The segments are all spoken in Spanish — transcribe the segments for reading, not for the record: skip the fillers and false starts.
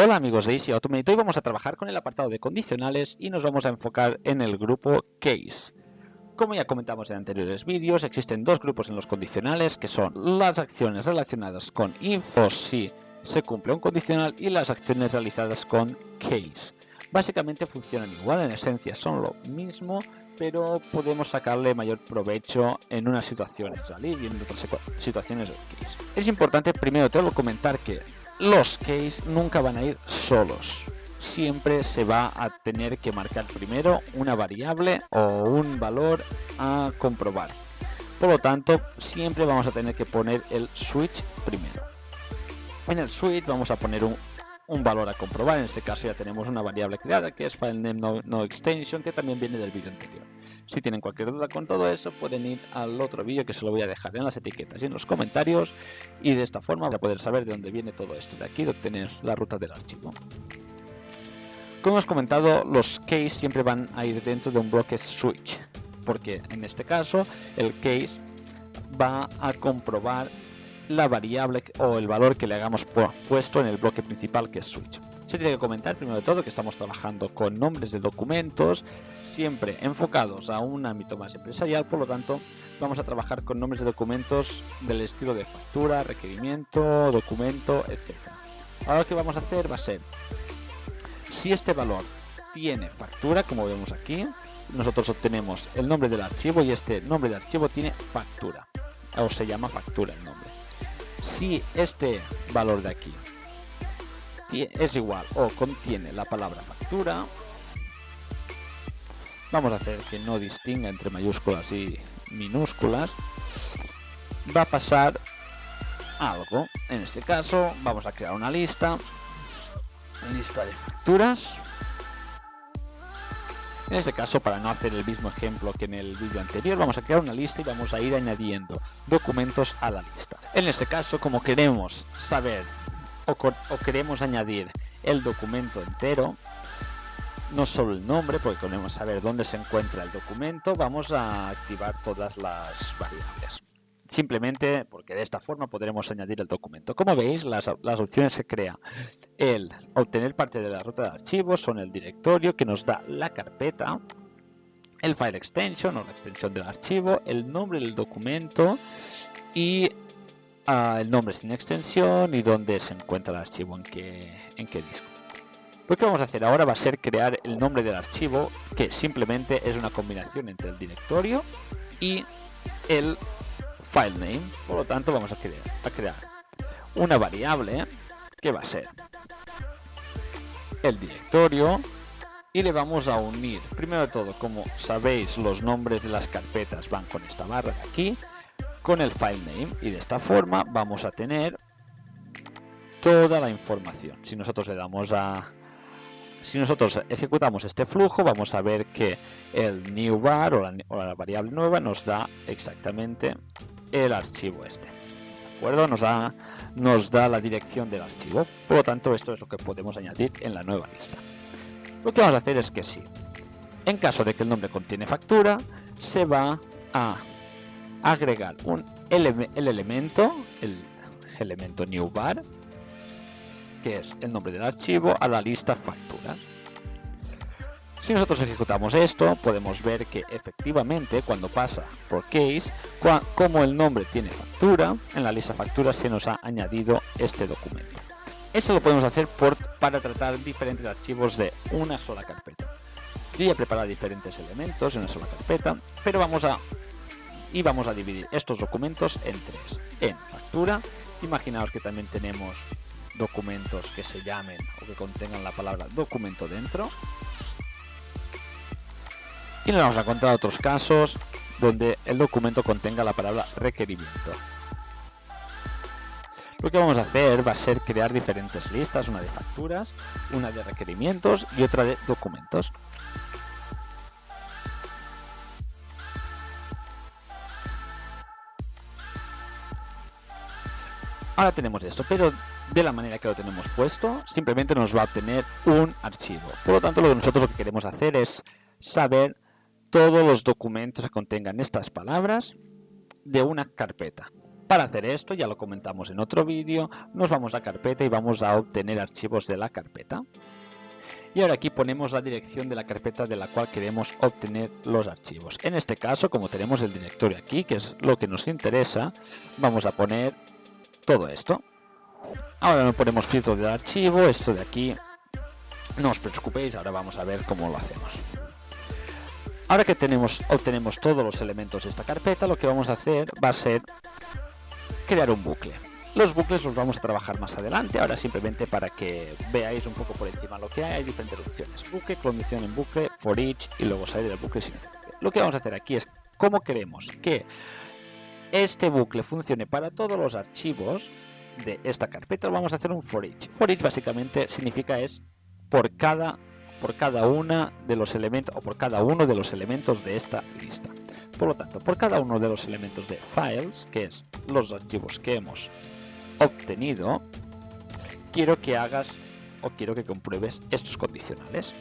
Hola amigos de Easy Automate, hoy vamos a trabajar con el apartado de condicionales y nos vamos a enfocar en el grupo case. Como ya comentamos en anteriores vídeos, existen dos grupos en los condicionales que son las acciones relacionadas con if o si se cumple un condicional y las acciones realizadas con case. Básicamente funcionan igual, en esencia son lo mismo, pero podemos sacarle mayor provecho en unas situaciones real y en otras situaciones de case. Es importante primero todo comentar que los case nunca van a ir solos. Siempre se va a tener que marcar primero una variable o un valor a comprobar. Por lo tanto, siempre vamos a tener que poner el switch primero. En el switch vamos a poner un valor a comprobar. En este caso ya tenemos una variable creada que es filename no extension, que también viene del vídeo anterior. Si tienen cualquier duda con todo eso, pueden ir al otro vídeo que se lo voy a dejar en las etiquetas y en los comentarios, y de esta forma van a poder saber de dónde viene todo esto de aquí, de obtener la ruta del archivo. Como hemos comentado, los case siempre van a ir dentro de un bloque switch, porque en este caso el case va a comprobar la variable o el valor que le hagamos puesto en el bloque principal, que es switch. Se tiene que comentar primero de todo que estamos trabajando con nombres de documentos siempre enfocados a un ámbito más empresarial, por lo tanto vamos a trabajar con nombres de documentos del estilo de factura, requerimiento, documento, etc. Ahora lo que vamos a hacer va a ser, si este valor tiene factura, como vemos aquí, nosotros obtenemos el nombre del archivo y este nombre de archivo tiene factura, o se llama factura el nombre. Si este valor de aquí es igual o contiene la palabra factura, vamos a hacer que no distinga entre mayúsculas y minúsculas, va a pasar algo. En este caso vamos a crear una lista de facturas. En este caso, para no hacer el mismo ejemplo que en el vídeo anterior, vamos a crear una lista y vamos a ir añadiendo documentos a la lista. En este caso, como queremos saber o queremos añadir el documento entero, no solo el nombre, porque queremos saber dónde se encuentra el documento, vamos a activar todas las variables. Simplemente porque de esta forma podremos añadir el documento. Como veis, las opciones que crea el obtener parte de la ruta de archivos son el directorio, que nos da la carpeta, el file extension o la extensión del archivo, el nombre del documento y el nombre sin extensión y dónde se encuentra el archivo, en qué disco. Lo que vamos a hacer ahora va a ser crear el nombre del archivo, que simplemente es una combinación entre el directorio y el file name. Por lo tanto, vamos a crear una variable que va a ser el directorio y le vamos a unir, primero de todo, como sabéis, los nombres de las carpetas van con esta barra de aquí, con el file name, y de esta forma vamos a tener toda la información. Si nosotros ejecutamos este flujo, vamos a ver que el new var o la variable nueva nos da exactamente el archivo este, ¿de acuerdo? Nos da la dirección del archivo. Por lo tanto, esto es lo que podemos añadir en la nueva lista. Lo que vamos a hacer es que sí, en caso de que el nombre contiene factura, se va a agregar el elemento new var, que es el nombre del archivo, a la lista facturas. Si nosotros ejecutamos esto, podemos ver que efectivamente cuando pasa por case, como el nombre tiene factura, en la lista facturas se nos ha añadido este documento. Esto lo podemos hacer para tratar diferentes archivos de una sola carpeta. Yo ya he preparado diferentes elementos en una sola carpeta, pero vamos a dividir estos documentos en tres. En factura, imaginaos que también tenemos documentos que se llamen o que contengan la palabra documento dentro. Y nos vamos a encontrar otros casos donde el documento contenga la palabra requerimiento. Lo que vamos a hacer va a ser crear diferentes listas, una de facturas, una de requerimientos y otra de documentos. Ahora tenemos esto, pero de la manera que lo tenemos puesto, simplemente nos va a obtener un archivo. Por lo tanto, nosotros lo que queremos hacer es saber todos los documentos que contengan estas palabras de una carpeta. Para hacer esto, ya lo comentamos en otro vídeo, nos vamos a carpeta y vamos a obtener archivos de la carpeta. Y ahora aquí ponemos la dirección de la carpeta de la cual queremos obtener los archivos. En este caso, como tenemos el directorio aquí, que es lo que nos interesa, vamos a poner todo esto. Ahora no ponemos filtro del archivo, esto de aquí, no os preocupéis, ahora vamos a ver cómo lo hacemos. Ahora que obtenemos todos los elementos de esta carpeta, lo que vamos a hacer va a ser crear un bucle. Los bucles los vamos a trabajar más adelante, ahora simplemente para que veáis un poco por encima lo que hay diferentes opciones. Bucle, condición en bucle, for each y luego salir del bucle sin bucle. Lo que vamos a hacer aquí es cómo queremos que este bucle funcione para todos los archivos de esta carpeta. Vamos a hacer un for each. For each básicamente significa es por cada una de los elementos o por cada uno de los elementos de esta lista. Por lo tanto, por cada uno de los elementos de files, que es los archivos que hemos obtenido, quiero que hagas o quiero que compruebes estos condicionales.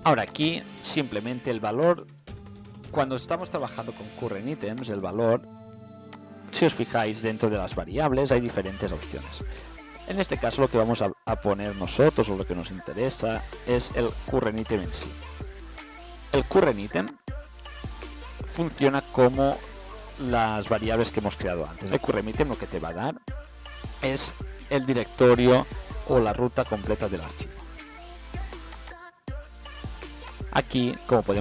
Ahora aquí simplemente el valor, cuando estamos trabajando con current items, el valor, si os fijáis dentro de las variables hay diferentes opciones. En este caso lo que vamos a poner nosotros o lo que nos interesa es el current item en sí. El current item funciona como las variables que hemos creado antes. El current item lo que te va a dar es el directorio o la ruta completa del archivo. Aquí, como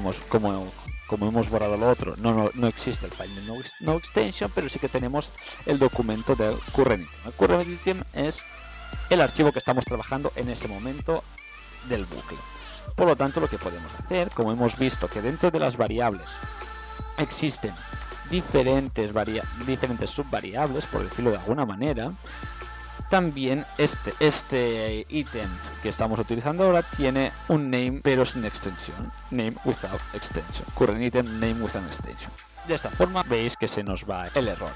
hemos borrado lo otro, no existe el file de no extension, pero sí que tenemos el documento del current item. El current item es el archivo que estamos trabajando en ese momento del bucle. Por lo tanto, lo que podemos hacer, como hemos visto que dentro de las variables existen diferentes subvariables, por decirlo de alguna manera, también este ítem que estamos utilizando ahora tiene un name pero sin extensión, name without extension, current item name without extension. De esta forma veis que se nos va el error.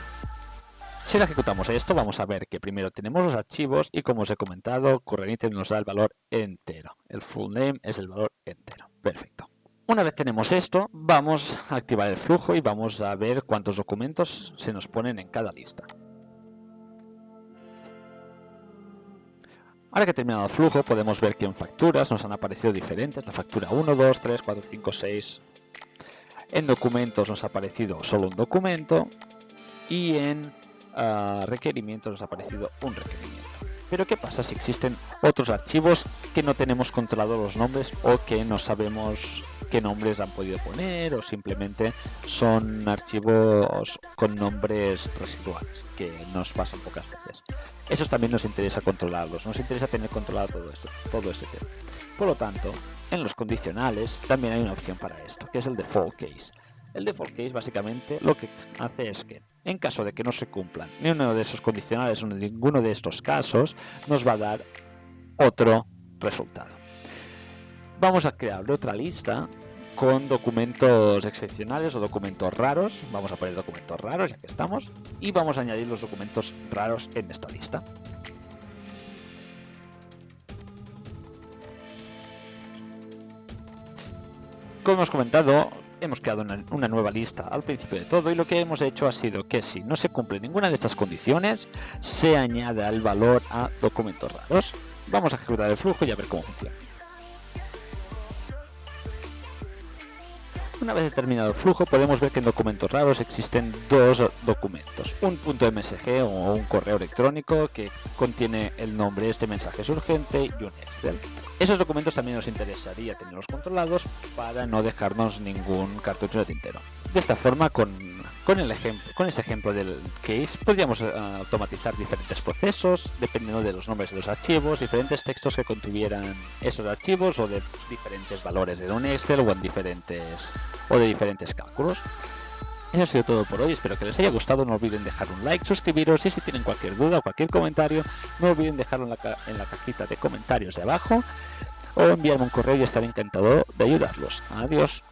Si ahora ejecutamos esto, vamos a ver que primero tenemos los archivos y, como os he comentado, current item nos da el valor entero. El full name es el valor entero. Perfecto. Una vez tenemos esto, vamos a activar el flujo y vamos a ver cuántos documentos se nos ponen en cada lista. Ahora que ha terminado el flujo, podemos ver que en facturas nos han aparecido diferentes. La factura 1, 2, 3, 4, 5, 6. En documentos nos ha aparecido solo un documento. Y en requerimientos nos ha aparecido un requerimiento. Pero ¿qué pasa si existen otros archivos que no tenemos controlados los nombres o que no sabemos qué nombres han podido poner, o simplemente son archivos con nombres residuales, que nos pasan pocas veces? Esos también nos interesa controlarlos, nos interesa tener controlado todo este tema. Por lo tanto, en los condicionales también hay una opción para esto, que es el default case. El default case básicamente lo que hace es que, en caso de que no se cumplan ni uno de esos condicionales o ninguno de estos casos, nos va a dar otro resultado. Vamos a crear otra lista con documentos excepcionales o documentos raros. Vamos a poner documentos raros, ya que estamos, y vamos a añadir los documentos raros en esta lista. Como hemos comentado, hemos creado una nueva lista al principio de todo, y lo que hemos hecho ha sido que si no se cumple ninguna de estas condiciones, se añada el valor a documentos raros. Vamos a ejecutar el flujo y a ver cómo funciona. Una vez terminado el flujo, podemos ver que en documentos raros existen dos documentos. Un .msg o un correo electrónico que contiene el nombre "este mensaje es urgente" y un Excel. Esos documentos también nos interesaría tenerlos controlados para no dejarnos ningún cartucho de tintero. De esta forma, con ese ejemplo del case, podríamos automatizar diferentes procesos dependiendo de los nombres de los archivos, diferentes textos que contuvieran esos archivos, o de diferentes valores en un Excel o de diferentes cálculos. Eso ha sido todo por hoy, espero que les haya gustado. No olviden dejar un like, suscribiros, y si tienen cualquier duda o cualquier comentario, no olviden dejarlo en la cajita de comentarios de abajo, o enviarme un correo y estaré encantado de ayudarlos. Adiós.